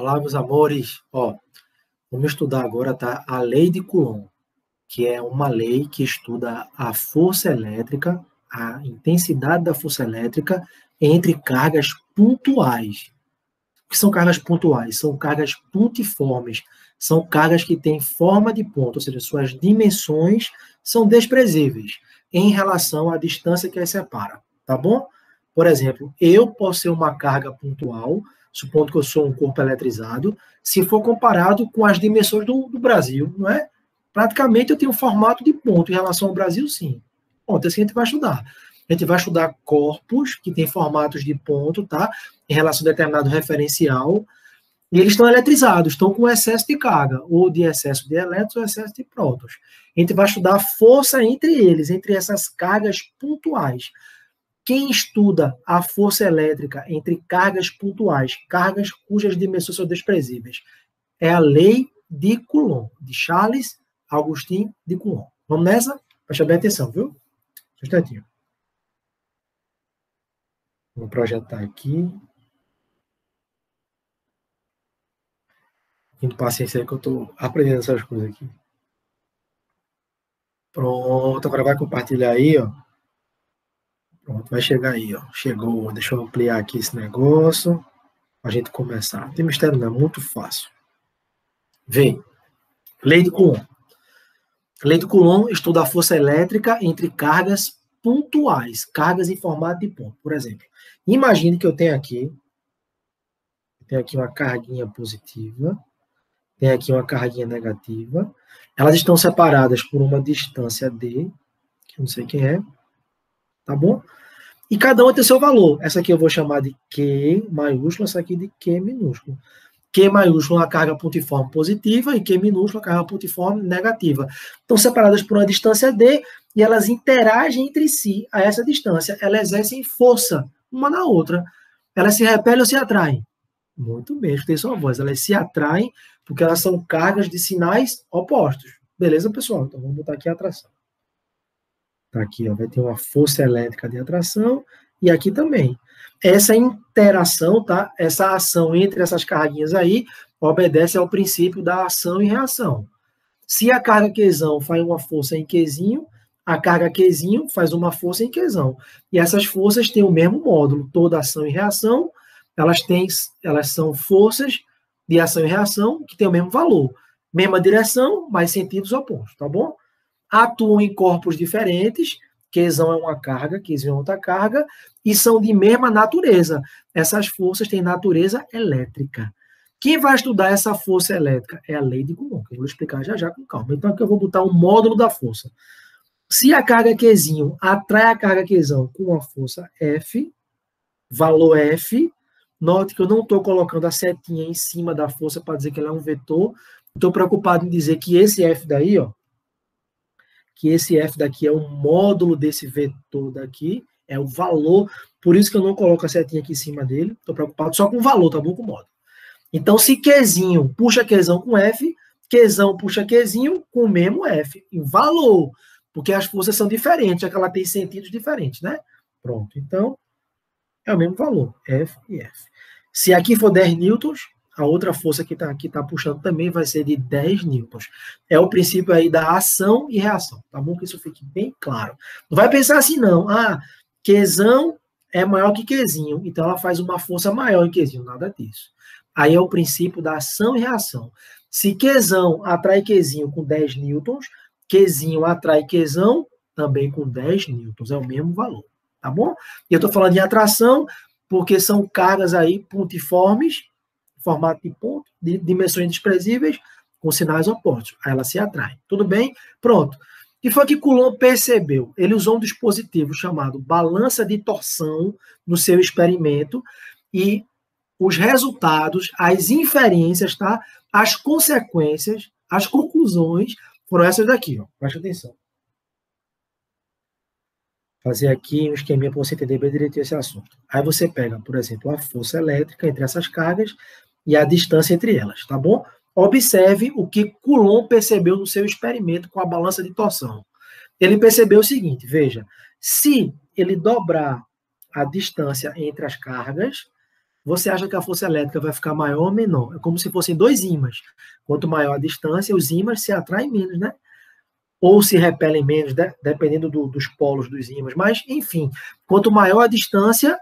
Olá, meus amores. Vamos estudar agora, tá? A lei de Coulomb, que é uma lei que estuda a força elétrica, a intensidade da força elétrica entre cargas pontuais. O que são cargas pontuais? São cargas pontiformes. São cargas que têm forma de ponto, ou seja, suas dimensões são desprezíveis em relação à distância que as separa, tá bom? Por exemplo, eu posso ser uma carga pontual, supondo que eu sou um corpo eletrizado, se for comparado com as dimensões do Brasil, não é? Praticamente eu tenho um formato de ponto em relação ao Brasil, sim. Bom, é isso que a gente vai estudar. A gente vai estudar corpos que têm formatos de ponto, tá? Em relação a determinado referencial, e eles estão eletrizados, estão com excesso de carga, ou de excesso de elétrons ou excesso de prótons. A gente vai estudar a força entre eles, entre essas cargas pontuais. Quem estuda a força elétrica entre cargas pontuais, cargas cujas dimensões são desprezíveis, é a lei de Coulomb, de Charles Augustin de Coulomb. Vamos nessa? Preste bem atenção, viu? Um instantinho. Vou projetar aqui. Tendo paciência aí que eu estou aprendendo essas coisas aqui. Pronto, agora vai compartilhar aí, ó. Pronto, vai chegar aí, ó. Chegou, deixa eu ampliar aqui esse negócio, para a gente começar. Não tem mistério não, é muito fácil. Vem, lei de Coulomb. Lei de Coulomb estuda a força elétrica entre cargas pontuais, cargas em formato de ponto. Por exemplo, imagine que eu tenho aqui uma carguinha positiva, tem aqui uma carguinha negativa, elas estão separadas por uma distância d, que eu não sei quem é, tá bom? E cada uma tem seu valor. Essa aqui eu vou chamar de Q maiúsculo, essa aqui de Q minúsculo. Q maiúsculo é uma carga pontiforme positiva e Q minúsculo é uma carga pontiforme negativa. Estão separadas por uma distância d e elas interagem entre si a essa distância. Elas exercem força uma na outra. Elas se repelem ou se atraem? Muito bem, escutei sua voz. Elas se atraem porque elas são cargas de sinais opostos. Beleza, pessoal? Então vamos botar aqui a atração. Tá aqui, ó, vai ter uma força elétrica de atração e aqui também. Essa interação, tá? Essa ação entre essas carguinhas aí obedece ao princípio da ação e reação. Se a carga Qzão faz uma força em Qzinho, a carga Qzinho faz uma força em Qzão. E essas forças têm o mesmo módulo, toda ação e reação, elas são forças de ação e reação que têm o mesmo valor. Mesma direção, mas sentidos opostos, tá bom? Atuam em corpos diferentes, Qzão é uma carga, Qzinho é outra carga, e são de mesma natureza. Essas forças têm natureza elétrica. Quem vai estudar essa força elétrica é a lei de Coulomb, que eu vou explicar já já com calma. Então aqui eu vou botar o módulo da força. Se a carga Qzinho atrai a carga Qzão com uma força F, valor F, note que eu não estou colocando a setinha em cima da força para dizer que ela é um vetor. Estou preocupado em dizer que esse F daí, ó, que esse F daqui é o módulo desse vetor daqui, é o valor, por isso que eu não coloco a setinha aqui em cima dele, estou preocupado só com o valor, tá bom? Com o módulo. Então, se Qzinho puxa Qzão com F, Qzão puxa Qzinho com o mesmo F, em valor, porque as forças são diferentes, já que ela tem sentidos diferentes, né? Pronto, então, é o mesmo valor, F e F. Se aqui for 10 newtons, a outra força que tá puxando também vai ser de 10 newtons. É o princípio aí da ação e reação, tá bom? Que isso fique bem claro. Não vai pensar assim, não. Ah, Qzão é maior que Qzinho, então ela faz uma força maior em Qzinho. Nada disso. Aí é o princípio da ação e reação. Se Qzão atrai Qzinho com 10 newtons, Qzinho atrai Qzão também com 10 newtons. É o mesmo valor, tá bom? E eu estou falando de atração porque são cargas aí pontiformes, formato de ponto, de dimensões desprezíveis, com sinais opostos. Aí ela se atrai. Tudo bem? Pronto. E foi que Coulomb percebeu. Ele usou um dispositivo chamado balança de torção no seu experimento e os resultados, as inferências, tá? As consequências, as conclusões foram essas daqui, ó. Presta atenção. Fazer aqui um esqueminha para você entender bem direitinho esse assunto. Aí você pega, por exemplo, a força elétrica entre essas cargas e a distância entre elas, tá bom? Observe o que Coulomb percebeu no seu experimento com a balança de torção. Ele percebeu o seguinte, veja, se ele dobrar a distância entre as cargas, você acha que a força elétrica vai ficar maior ou menor? É como se fossem dois ímãs. Quanto maior a distância, os ímãs se atraem menos, né? Ou se repelem menos, né? Dependendo dos polos dos ímãs. Mas, enfim, quanto maior a distância,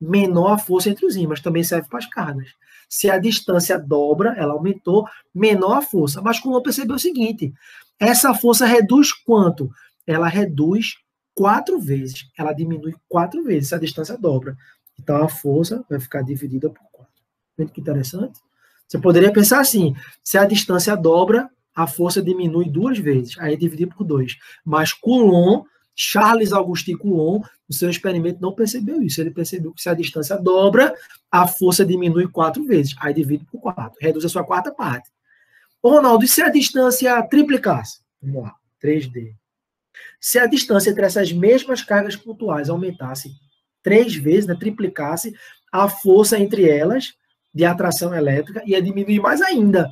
menor a força entre os ímãs. Também serve para as cargas. Se a distância dobra, ela aumentou, menor a força. Mas Coulomb percebeu o seguinte, essa força reduz quanto? Ela reduz 4 vezes. Ela diminui 4 vezes se a distância dobra. Então, a força vai ficar dividida por 4. Vendo que interessante? Você poderia pensar assim, se a distância dobra, a força diminui 2 vezes, aí dividir por 2. Mas Coulomb, Charles Augustin Coulomb, no seu experimento não percebeu isso. Ele percebeu que se a distância dobra, a força diminui 4 vezes, aí divide por 4. Reduz a sua quarta parte. Ô, Ronaldo, e se a distância triplicasse? Vamos lá, 3D. Se a distância entre essas mesmas cargas pontuais aumentasse 3 vezes, né, triplicasse, a força entre elas de atração elétrica ia diminuir mais ainda.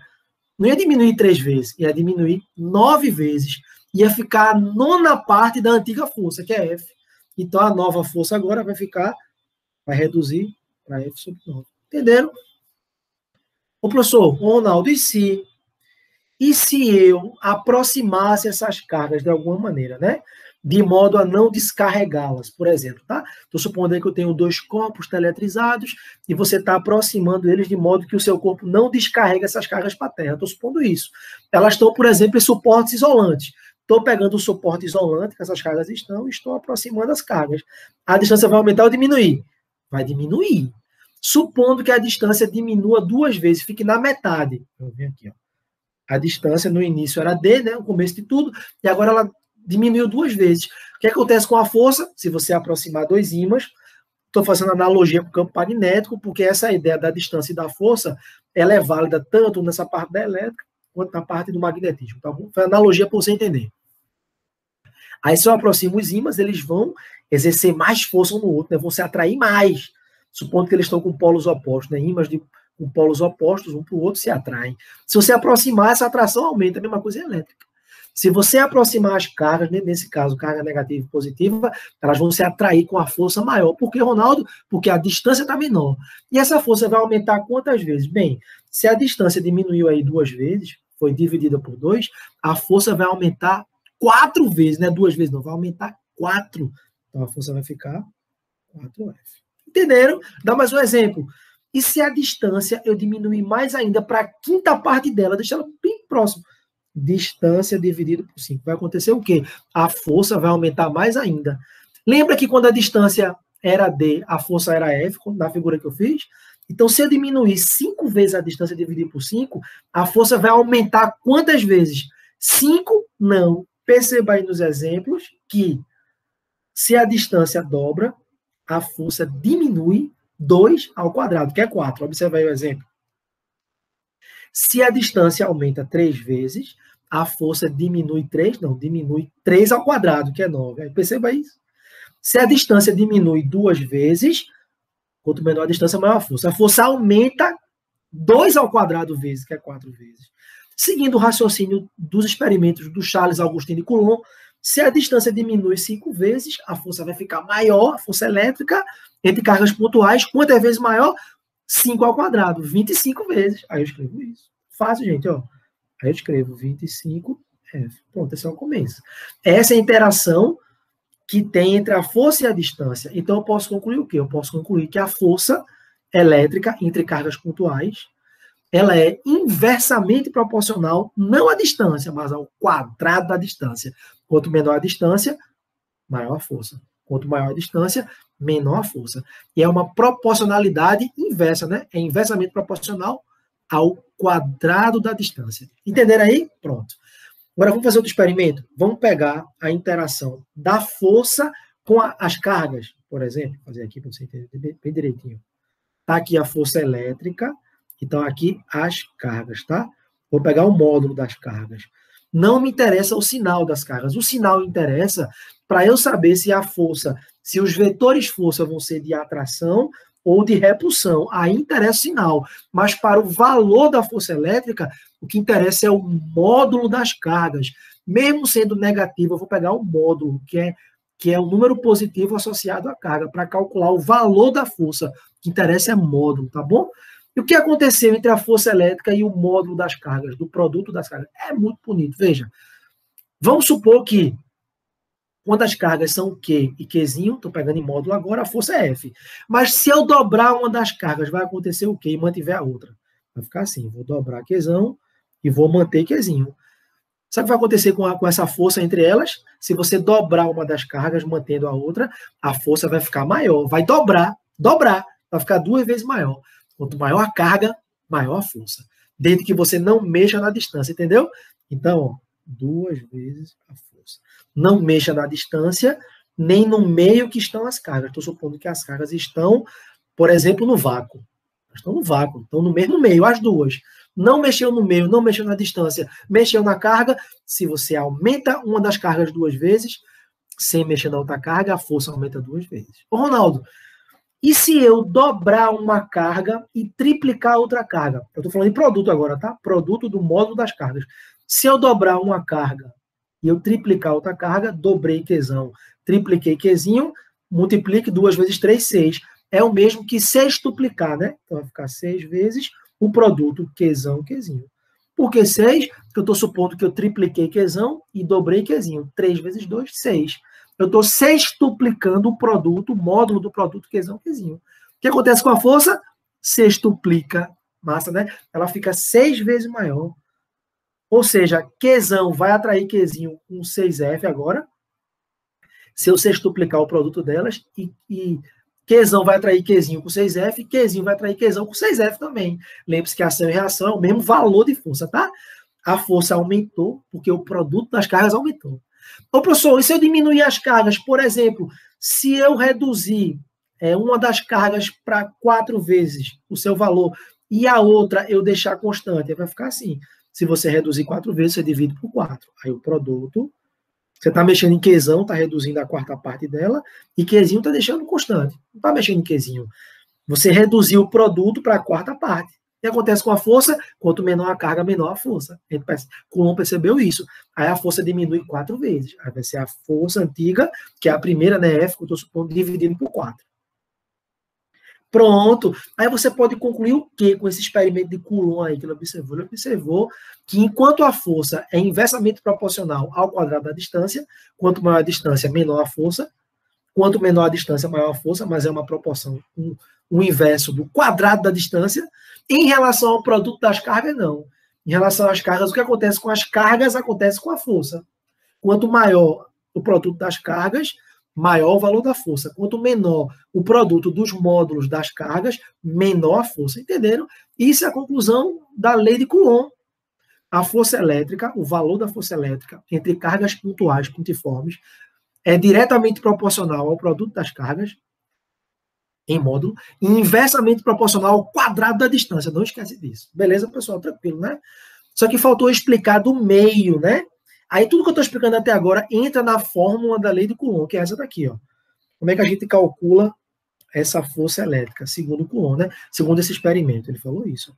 Não ia diminuir 3 vezes, ia diminuir 9 vezes. Ia ficar a nona parte da antiga força, que é F. Então, a nova força agora vai reduzir para F sobre 9. Entenderam? Ô, professor, Ronaldo, e se eu aproximasse essas cargas de alguma maneira, né? De modo a não descarregá-las, por exemplo, tá? Estou supondo aí que eu tenho 2 corpos teletrizados e você está aproximando eles de modo que o seu corpo não descarrega essas cargas para a Terra. Estou supondo isso. Elas estão, por exemplo, em suportes isolantes. Estou pegando o suporte isolante que essas cargas estão e estou aproximando as cargas. A distância vai aumentar ou diminuir? Vai diminuir. Supondo que a distância diminua 2 vezes, fique na metade. Eu venho aqui, ó. A distância no início era D, né, o começo de tudo, e agora ela diminuiu 2 vezes. O que acontece com a força? Se você aproximar 2 ímãs, estou fazendo analogia com o campo magnético, porque essa ideia da distância e da força, ela é válida tanto nessa parte da elétrica, quanto na parte do magnetismo. Tá bom? Foi analogia para você entender. Aí, se eu aproximo os ímãs, eles vão exercer mais força um no outro, né, vão se atrair mais, supondo que eles estão com polos opostos, né, ímãs com polos opostos, um para o outro, se atraem. Se você aproximar, essa atração aumenta, a mesma coisa é elétrica. Se você aproximar as cargas, nesse caso, carga negativa e positiva, elas vão se atrair com a força maior. Por que, Ronaldo? Porque a distância está menor. E essa força vai aumentar quantas vezes? Bem, se a distância diminuiu aí 2 vezes, foi dividida por 2, a força vai aumentar 4 vezes, não é 2 vezes não, vai aumentar 4. Então a força vai ficar 4F. Entenderam? Dá mais um exemplo. E se a distância eu diminuir mais ainda para a quinta parte dela, deixar ela bem próximo, distância dividido por 5. Vai acontecer o quê? A força vai aumentar mais ainda. Lembra que quando a distância era D, a força era F, na figura que eu fiz? Então, se eu diminuir 5 vezes a distância dividido por 5, a força vai aumentar quantas vezes? 5? Não. Perceba aí nos exemplos que se a distância dobra, a força diminui 2 ao quadrado, que é 4. Observa aí o exemplo. Se a distância aumenta 3 vezes, a força diminui 3, não, diminui 3 ao quadrado, que é 9. Aí perceba isso. Se a distância diminui 2 vezes, quanto menor a distância, maior a força. A força aumenta 2 ao quadrado vezes, que é 4 vezes. Seguindo o raciocínio dos experimentos do Charles Augustin de Coulomb, se a distância diminui 5 vezes, a força vai ficar maior, a força elétrica, entre cargas pontuais, quantas vezes maior? 5 ao quadrado, 25 vezes. Aí eu escrevo isso. Fácil, gente, ó. Aí eu escrevo 25F. Pronto, esse é o começo. Essa é a interação que tem entre a força e a distância. Então, eu posso concluir o quê? Eu posso concluir que a força elétrica entre cargas pontuais, ela é inversamente proporcional, não à distância, mas ao quadrado da distância. Quanto menor a distância, maior a força. Quanto maior a distância, menor a força. E é uma proporcionalidade inversa, né? É inversamente proporcional ao quadrado da distância. Entenderam aí? Pronto. Agora vamos fazer outro experimento. Vamos pegar a interação da força com as cargas, por exemplo. Vou fazer aqui para você entender bem direitinho. Está aqui a força elétrica, então aqui as cargas, tá? Vou pegar o módulo das cargas. Não me interessa o sinal das cargas. O sinal interessa para eu saber se a força, se os vetores força vão ser de atração ou de repulsão. Aí interessa o sinal. Mas para o valor da força elétrica, o que interessa é o módulo das cargas. Mesmo sendo negativo, eu vou pegar o módulo, que é o número positivo associado à carga, para calcular o valor da força. que interessa é módulo, tá bom? E o que aconteceu entre a força elétrica e o módulo das cargas, do produto das cargas? É muito bonito. Veja, vamos supor que quando as cargas são Q e Qzinho, estou pegando em módulo agora, a força é F. Mas se eu dobrar uma das cargas, vai acontecer o quê? E mantiver a outra. Vai ficar assim, vou dobrar Qzão e vou manter Qzinho. Sabe o que vai acontecer com essa força entre elas? Se você dobrar uma das cargas, mantendo a outra, a força vai ficar maior. Vai dobrar, vai ficar 2 vezes maior. Quanto maior a carga, maior a força. Desde que você não mexa na distância, entendeu? Então, ó, 2 vezes a força. Não mexa na distância, nem no meio que estão as cargas. Estou supondo que as cargas estão, por exemplo, no vácuo. Estão no vácuo, estão no mesmo meio, as duas. Não mexeu no meio, não mexeu na distância, mexeu na carga. Se você aumenta uma das cargas 2 vezes, sem mexer na outra carga, a força aumenta 2 vezes. Ô, Ronaldo, e se eu dobrar uma carga e triplicar outra carga? Eu estou falando de produto agora, tá? Produto do módulo das cargas. Se eu dobrar uma carga e eu triplicar outra carga, dobrei Qzão, tripliquei Qzinho, multiplique 2 vezes 3, 6. É o mesmo que sextuplicar, né? Então vai ficar 6 vezes o produto Qzão, Qzinho. Por que 6? Porque eu estou supondo que eu tripliquei Qzão e dobrei Qzinho. 3 vezes 2, 6. Eu estou sextuplicando o produto, o módulo do produto Qzão, Qzinho. O que acontece com a força? Sextuplica. Massa, né? Ela fica 6 vezes maior. Ou seja, Qzão vai atrair Qzinho com 6F agora, se eu sextuplicar o produto delas, e Qzão vai atrair Qzinho com 6F, Qzinho vai atrair Qzão com 6F também. Lembre-se que ação e reação é o mesmo valor de força, tá? A força aumentou porque o produto das cargas aumentou. Ô, professor, e se eu diminuir as cargas? Por exemplo, se eu reduzir uma das cargas para 4 vezes o seu valor e a outra eu deixar constante, vai ficar assim. Se você reduzir 4 vezes, você divide por 4. Aí o produto, você está mexendo em Qzão, está reduzindo a quarta parte dela, e Qzinho está deixando constante. Não está mexendo em Qzinho. Você reduziu o produto para a quarta parte. O que acontece com a força? Quanto menor a carga, menor a força. Coulomb percebeu isso. Aí a força diminui 4 vezes. Aí vai ser a força antiga, que é a primeira, né, F, que eu estou supondo, dividido por 4. Pronto. Aí você pode concluir o quê com esse experimento de Coulomb aí que ele observou? Ele observou que enquanto a força é inversamente proporcional ao quadrado da distância, quanto maior a distância, menor a força. Quanto menor a distância, maior a força, mas é uma proporção, o inverso do quadrado da distância. Em relação ao produto das cargas, não. Em relação às cargas, o que acontece com as cargas acontece com a força. Quanto maior o produto das cargas, maior o valor da força. Quanto menor o produto dos módulos das cargas, menor a força. Entenderam? Isso é a conclusão da lei de Coulomb. A força elétrica, o valor da força elétrica entre cargas pontuais pontiformes é diretamente proporcional ao produto das cargas em módulo e inversamente proporcional ao quadrado da distância. Não esquece disso. Beleza, pessoal? Tranquilo, né? Só que faltou explicar do meio, né? Aí tudo que eu estou explicando até agora entra na fórmula da lei de Coulomb, que é essa daqui, ó. Como é que a gente calcula essa força elétrica, segundo Coulomb, né? Segundo esse experimento, ele falou isso.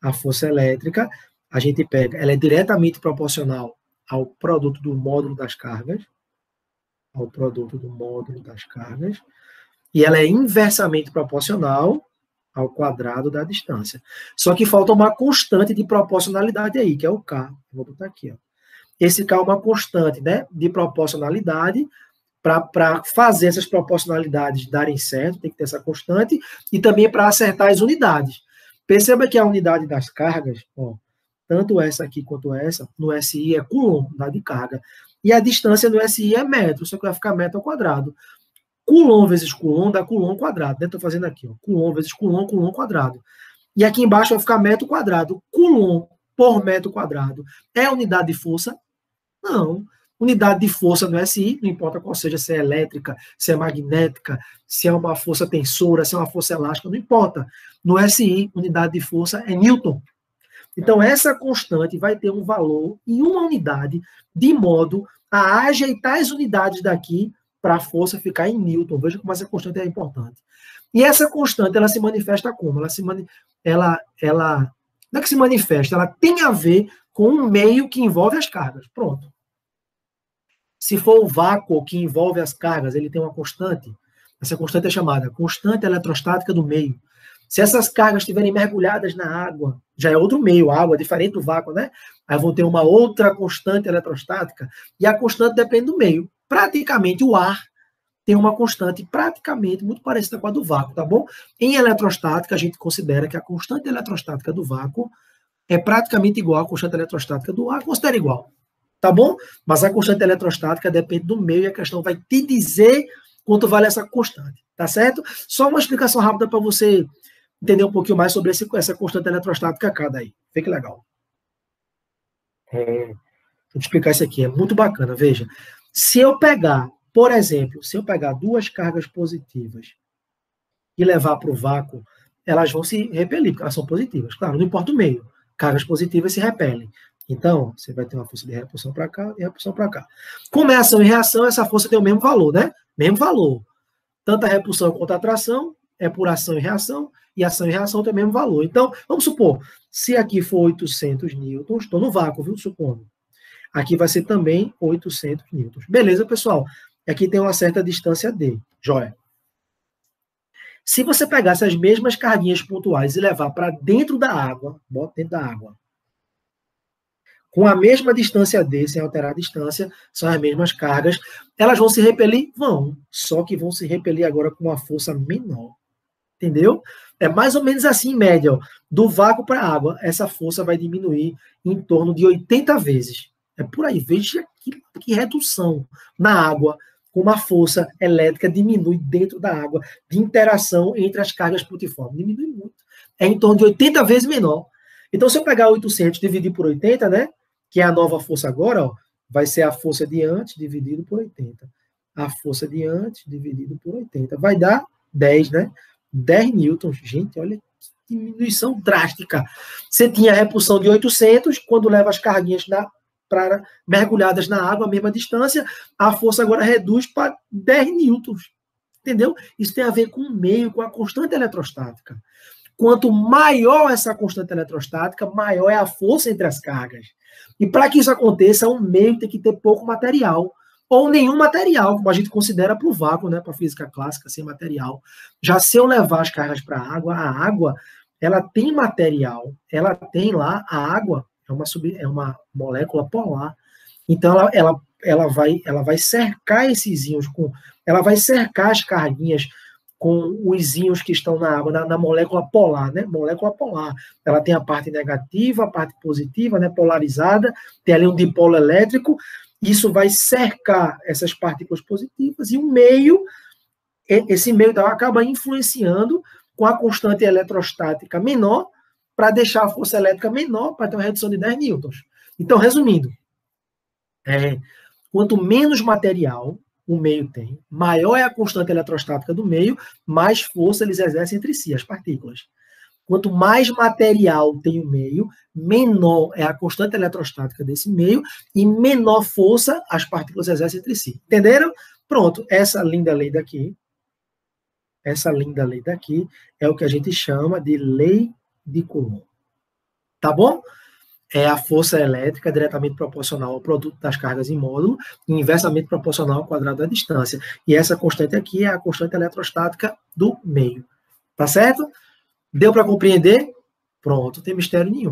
A força elétrica, a gente pega, ela é diretamente proporcional ao produto do módulo das cargas, e ela é inversamente proporcional ao quadrado da distância. Só que falta uma constante de proporcionalidade aí, que é o K. Vou botar aqui, ó. Esse K é uma constante, né, de proporcionalidade. Para fazer essas proporcionalidades darem certo, tem que ter essa constante, e também para acertar as unidades. Perceba que a unidade das cargas, ó, tanto essa aqui quanto essa, no SI é Coulomb, unidade de carga. E a distância no SI é metro, só que vai ficar metro ao quadrado. Coulomb vezes Coulomb dá Coulomb ao quadrado. Estou fazendo aqui, ó, Coulomb vezes Coulomb, Coulomb ao quadrado. E aqui embaixo vai ficar metro quadrado. Coulomb por metro quadrado é unidade de força? Não. Unidade de força no SI, não importa qual seja, se é elétrica, se é magnética, se é uma força tensora, se é uma força elástica, não importa. No SI, unidade de força é Newton. Então, essa constante vai ter um valor em uma unidade, de modo a ajeitar as unidades daqui para a força ficar em Newton. Veja como essa constante é importante. E essa constante, ela se manifesta como? Ela não é que se manifesta, ela tem a ver com um meio que envolve as cargas. Pronto. Se for o vácuo que envolve as cargas, ele tem uma constante. Essa constante é chamada constante eletrostática do meio. Se essas cargas estiverem mergulhadas na água, já é outro meio, água, diferente do vácuo, né? Aí vão ter uma outra constante eletrostática, e a constante depende do meio. Praticamente o ar tem uma constante praticamente muito parecida com a do vácuo, tá bom? Em eletrostática, a gente considera que a constante eletrostática do vácuo é praticamente igual à constante eletrostática do ar, considera igual, tá bom? Mas a constante eletrostática depende do meio e a questão vai te dizer quanto vale essa constante, tá certo? Só uma explicação rápida para você entender um pouquinho mais sobre essa constante eletrostática cada aí. Vê que legal. Vou te explicar isso aqui, é muito bacana, veja. Se eu pegar, por exemplo, se eu pegar duas cargas positivas e levar para o vácuo, elas vão se repelir, porque elas são positivas. Claro, não importa o meio. Cargas positivas se repelem. Então, você vai ter uma força de repulsão para cá e repulsão para cá. Como é ação e reação, essa força tem o mesmo valor, né? Mesmo valor. Tanto a repulsão quanto a atração é por ação e reação tem o mesmo valor. Então, vamos supor, se aqui for 800 newtons, estou no vácuo, viu, supondo. Aqui vai ser também 800 newtons. Beleza, pessoal? Aqui tem uma certa distância D. Joia. Se você pegar essas mesmas carguinhas pontuais e levar para dentro da água, bota dentro da água, com a mesma distância D, sem alterar a distância, são as mesmas cargas, elas vão se repelir? Vão, só que vão se repelir agora com uma força menor. Entendeu? É mais ou menos assim, em média, ó, do vácuo para a água, essa força vai diminuir em torno de 80 vezes. É por aí, veja que redução na água, como a força elétrica diminui dentro da água, de interação entre as cargas pontiformes. Diminui muito. É em torno de 80 vezes menor. Então, se eu pegar 800 e dividir por 80, né, que é a nova força agora, ó, vai ser a força de antes dividido por 80. A força de antes dividido por 80. Vai dar 10, né? 10 newtons. Gente, olha que diminuição drástica. Você tinha a repulsão de 800, quando leva as carguinhas mergulhadas na água, a mesma distância, a força agora reduz para 10 newtons. Entendeu? Isso tem a ver com o meio, com a constante eletrostática. Quanto maior essa constante eletrostática, maior é a força entre as cargas. E para que isso aconteça, um meio tem que ter pouco material, ou nenhum material, como a gente considera para o vácuo, né, para a física clássica, sem material. Já se eu levar as cargas para a água, ela tem material, ela tem lá, a água é uma molécula polar, então ela vai cercar esses íons, ela vai cercar as carguinhas com os íons que estão na água, na molécula polar, né? Molécula polar. Ela tem a parte negativa, a parte positiva, né? Polarizada, tem ali um dipolo elétrico, isso vai cercar essas partículas positivas, e o meio, esse meio então, acaba influenciando com a constante eletrostática menor, para deixar a força elétrica menor, para ter uma redução de 10 newtons. Então, resumindo, quanto menos material o meio tem, maior é a constante eletrostática do meio, mais força eles exercem entre si, as partículas. Quanto mais material tem o meio, menor é a constante eletrostática desse meio e menor força as partículas exercem entre si. Entenderam? Pronto, essa linda lei daqui é o que a gente chama de lei de Coulomb. Tá bom? É a força elétrica diretamente proporcional ao produto das cargas em módulo e inversamente proporcional ao quadrado da distância. E essa constante aqui é a constante eletrostática do meio. Tá certo? Deu para compreender? Pronto, não tem mistério nenhum.